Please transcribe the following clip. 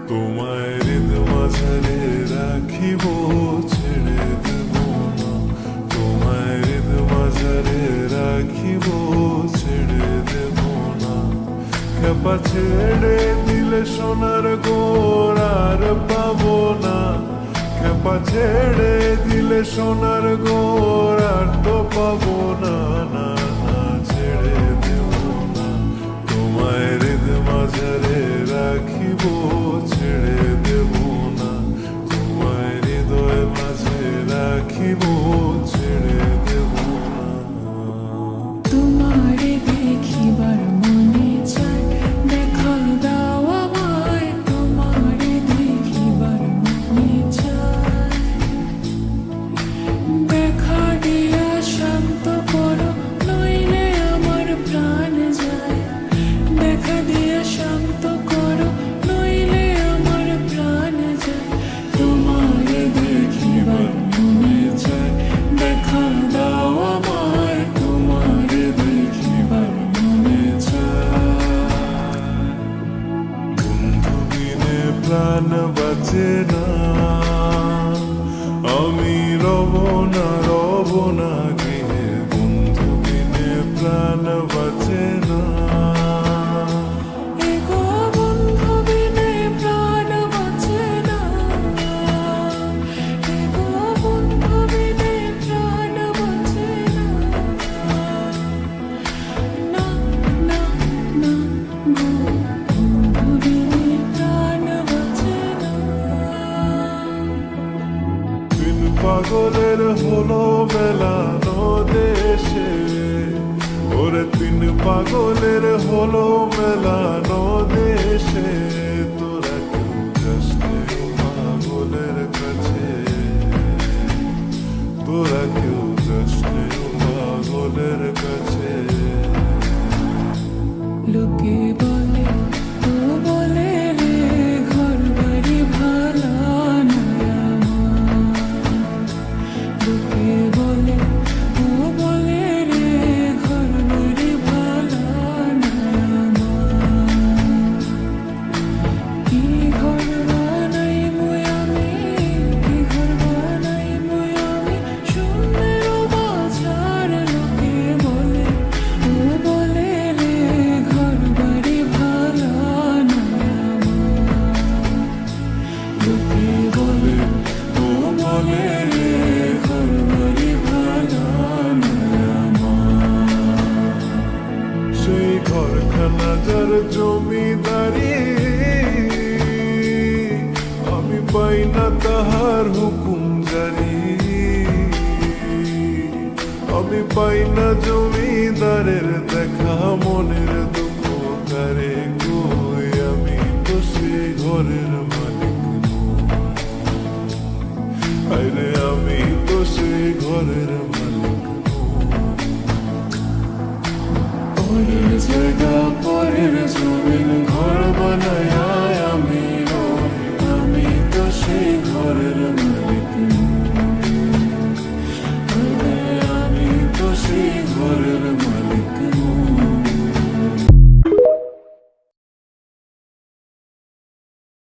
তোমায় হৃদ মাঝারে রাখিব, ছেড়ে দেব না। তোমায় হৃদ মাঝারে রাখিব, ছেড়ে দেব না। খেপা ছেড়ে দিলে সোনার গোর আর পাবো না। খেপা ছেড়ে দিলে সোনার গোর আর তো পাবো না, না না, ছেড়ে দেব না। তোমায় হৃদ মাঝারে রাখিব, ছেড়ে দেব না। তোমায় হৃদয় মাঝে রাখিব, ছেড়ে দেব না। তোমারে দেখিবার মনে চায়, দেখা দাও আমায়। তোমারে দেখিবার মনে চায়, দেখা দিয়া শান্ত করো, নইলে আমার প্রাণ যায়। দেখা দিয়া শান্ত করো, নইলে আমার প্রাণ যায়। তোমারে দেখিবার মনে চায়, দেখা দাও আমায়। তোমারে দেখিবার মনে চায়। বন্ধু বিনে প্রাণ বাঁচে না, আমি রব না, রব না গৃহে। বন্ধু বিনে প্রাণ বাঁচে না। এগো বন্ধু বিনে প্রাণ বাঁচে না। এগো বন্ধু বিনে প্রাণ বাঁচে না। না না না গো, বন্ধু বিনে প্রাণ বাঁচে না। দিন পাগলের হলো মেলানো দেশে, ওরে তিন পাগলের হলো মেলানো দেশে। তোরা কেউ যাস নে পাগলের কাছে, তোরা কেউ যাস নে পাগলের কাছে। লোকে বলে, ও বলে রে, ঘর বাড়ি ভালো নয় আমার। লোকে বলে, ও বলে রে, ঘর বাড়ি ভালো নয় আমার। কি ঘর বানাইবো আমি, কি ঘর বানাইবো আমি, শূন্যের বাজার। লোকে বলে, ও বলে রে, ঘর বাড়ি ভালো নয় আমার। লোকে বলে, ও বলে রে, ঘর বাড়ি ভালো নয় আমার। সেই ঘরখানা যার জমিদারি, আমি পাই না তাহার হুকুম জারি। আমি পাই না জমিদারের দেখা, মনের দুঃখ কারে কই। আমি তো সেই ঘরের মালিক নই, আরে আমি তো সেই ঘরের